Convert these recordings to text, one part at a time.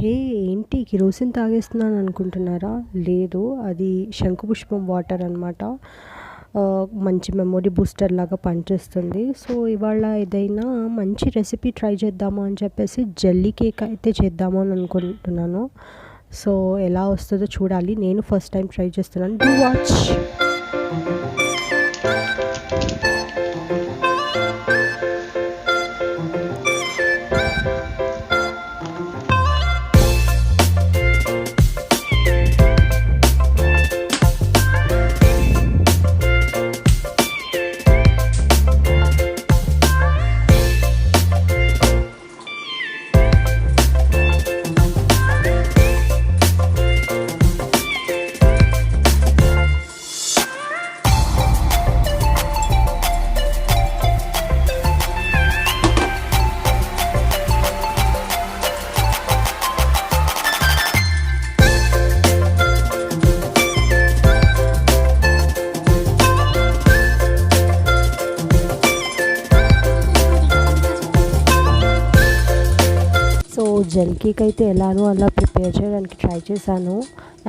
హే! ఏంటి కిరోసిన్ తాగేస్తున్నాను అనుకుంటున్నారా? లేదు, అది శంకుపుష్పం వాటర్ అనమాట. మంచి మెమొరీ బూస్టర్ లాగా పనిచేస్తుంది. సో ఇవాళ ఏదైనా మంచి రెసిపీ ట్రై చేద్దాము అని చెప్పేసి జెల్లీ కేక్ అయితే చేద్దాము అని అనుకుంటున్నాను. సో ఎలా వస్తుందో చూడాలి. నేను ఫస్ట్ టైం ట్రై చేస్తున్నాను. Do watch. So gel cake అయితే ఎలానో అలా ప్రిపేర్ చేయడానికి ట్రై చేశాను.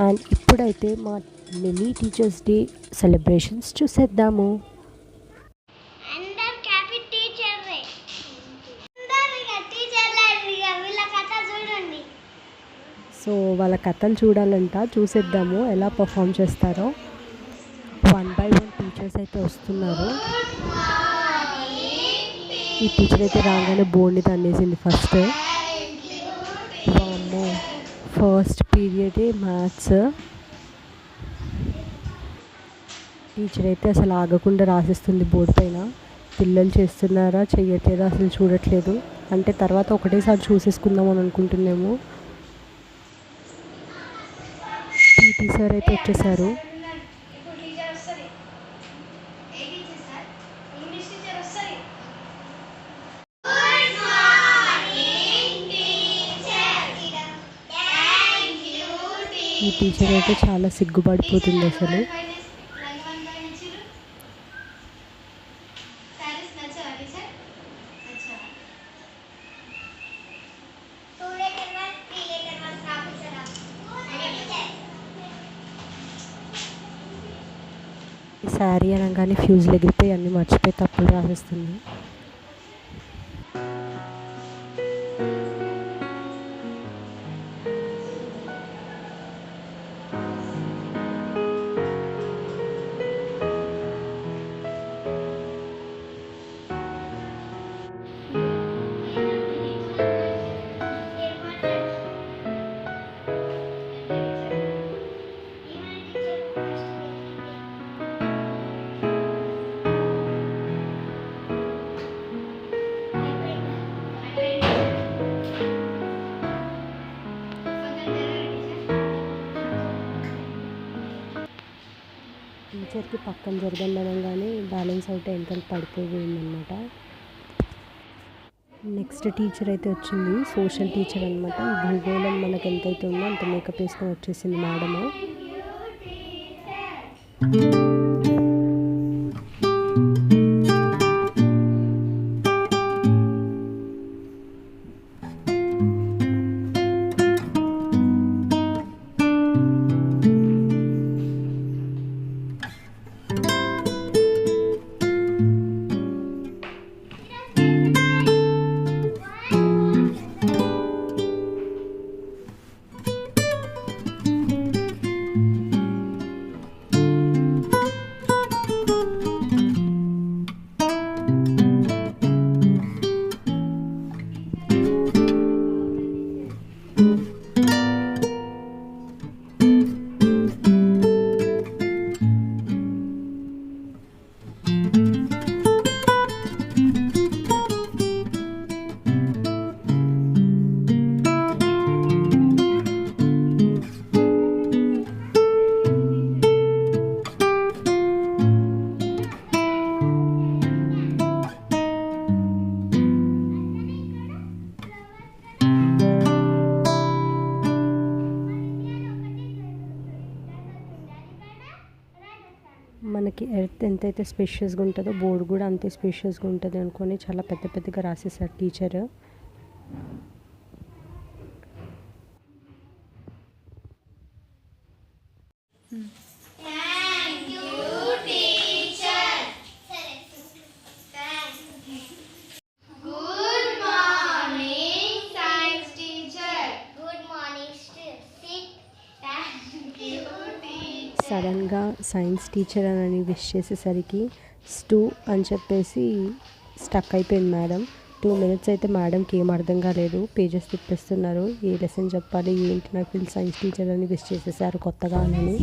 అండ్ ఇప్పుడైతే మా మినీ టీచర్స్ డే సెలబ్రేషన్స్ చూసేద్దాము. సో వాళ్ళ కథలు చూడాలంట, చూసేద్దాము ఎలా పర్ఫామ్ చేస్తారో. 1 by 1 టీచర్స్ అయితే వస్తున్నారు. ఈ టీచర్ అయితే రాగానే బోర్డ్ని తన్నేసింది ఫస్ట్. వామ్మో, ఫస్ట్ పీరియడే మ్యాథ్స్. టీచర్ అయితే అసలు ఆగకుండా రాసిస్తుంది బోర్డు పైన. పిల్లలు చేస్తున్నారా చెయ్యట్లేదా అసలు చూడట్లేదు. అంటే తర్వాత ఒకటేసారి చూసేసుకుందాం అని అనుకుంటున్నాము. పీటీ సార్ అయితే వచ్చేసారు. ఈ టీచర్ అయితే చాలా సిగ్గుపడిపోతుంది అసలు. శారీ అనగానే ఫ్యూజ్లు ఎగిరిపోయి అన్నీ మర్చిపోయి తప్పులు రాసేస్తుంది. టీచర్కి పక్కన జరగండి అనగానే బ్యాలెన్స్ అవుట్ వెనకాల పడిపోయిందనమాట. నెక్స్ట్ టీచర్ అయితే వచ్చింది, సోషల్ టీచర్ అనమాట. భూగోళం మనకు ఎంతైతే ఉందో అంత మేకప్ వేసుకొని వచ్చేసింది మేడము. మనకి ఎర్త్ ఎంతైతే స్పేషియస్గా ఉంటుందో బోర్డు కూడా అంతే స్పేషియస్గా ఉంటుంది అనుకొని చాలా పెద్ద పెద్దగా రాసేసారు టీచర్. సడన్గా సైన్స్ టీచర్ అని విష్ చేసేసరికి స్టూ అని చెప్పేసి స్టక్ అయిపోయింది మేడం. 2 minutes అయితే మేడంకి ఏం అర్థం కాలేదు, పేజెస్ తిప్పేస్తున్నారు. ఏ లెసన్ చెప్పాలి ఏంటి, నాకు వీళ్ళు సైన్స్ టీచర్ అని విష్ చేసేసారు కొత్తగా అని.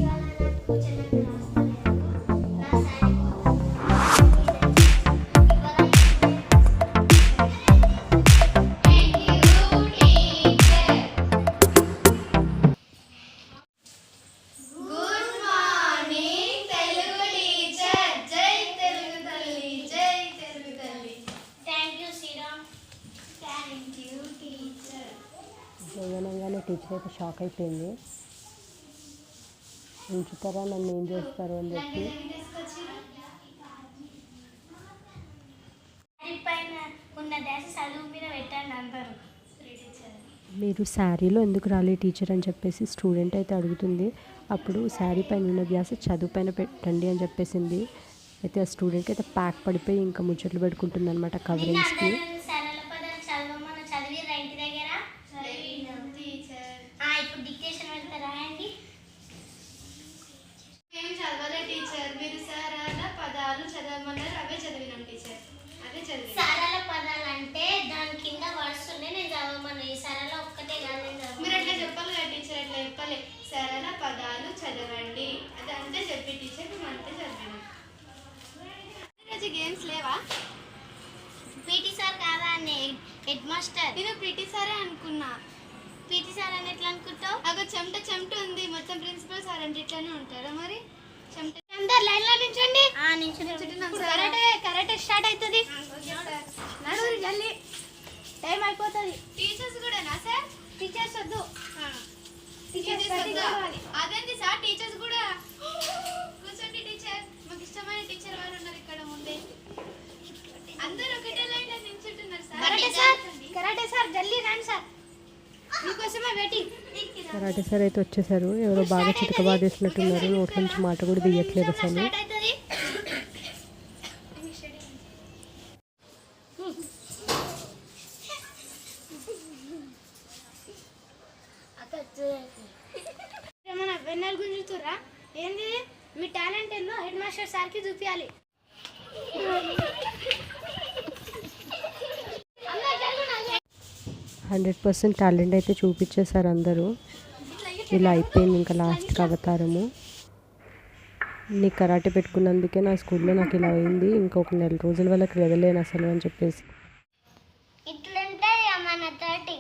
జగనంగానే టీచర్ అయితే షాక్ అయిపోయింది. ఉంచుతారా, నన్ను ఏం చేస్తారు అని చెప్పి. మీరు శారీలో ఎందుకు రాలే టీచర్ అని చెప్పేసి స్టూడెంట్ అయితే అడుగుతుంది. అప్పుడు శారీ పైన ఉన్న ధ్యాస చదువు పైన పెట్టండి అని చెప్పేసింది. అయితే ఆ స్టూడెంట్ అయితే ప్యాక్ పడిపోయి ఇంకా ముచ్చట్లు పెట్టుకుంటుంది అనమాట కవరింగ్స్కి. సరళ పదాలు అంటే దాని కింద వర్డ్స్ ఉన్నాయి, నేను చదవమన్నా. ఈ సరళ ఒక్కటే కాదు, మీరు అట్లా చెప్పాలి కదా టీచర్, అట్లా చెప్పాలి. సరళ పదాలు చదవండి అది అంతే చెప్పి టీచర్ మేము అంతే చదివాము. ఈరోజు గేమ్స్ లేవా? పీటీ సార్ కాదా అని హెడ్ మాస్టర్. నేను పీటీ సారే అనుకున్నా. పీటీ సార్ అని ఎట్లా అనుకుంటావు? అగో చెమట ఉంది మొత్తం. ప్రిన్సిపల్ సార్ అంటే ఇట్లానే ఉంటారా మరి? అందరు లైన్ లో నించండి. కరాటే స్టార్ట్ అవుతుంది. జల్దీ టైం అయిపోతుంది. టీచర్స్ కూడానా సార్? టీచర్స్ వద్దు. అదేంటి సార్ టీచర్స్ కూడా? కూర్చోండి టీచర్. మాకు ఇష్టమైన టీచర్ వారు ఉన్నారు ఇక్కడ ముందే. అందరూ ఒకటే లైన్ లో నించుంటున్నారు సార్. కరాటే సార్ జల్దీ రండి సార్, మీకోసమే వెయిటింగ్. కరాటే సార్ అయితే వచ్చేసారు. ఎవరో బాగా చితకబాదేసినట్టున్నారు, నోట్ల నుంచి మాట కూడా తీయట్లేదు అసలు. ఏమన్నా వెన్నెల గుంజుతురా ఏంది? మీ టాలెంట్ ఏందో హెడ్ మాస్టర్ సార్కి చూపించాలి. 100% టాలెంట్ అయితే చూపించేశారు అందరూ. ఇలా అయిపోయింది ఇంకా లాస్ట్కి అవతారము. నీ కరాటే పెట్టుకున్నందుకే నా స్కూల్లో నాకు ఇలా అయింది, ఇంకొక 4 రోజుల వరకు వెళ్ళలేను అసలు అని చెప్పేసి. ఇట్లుంటుంది మన తోటి.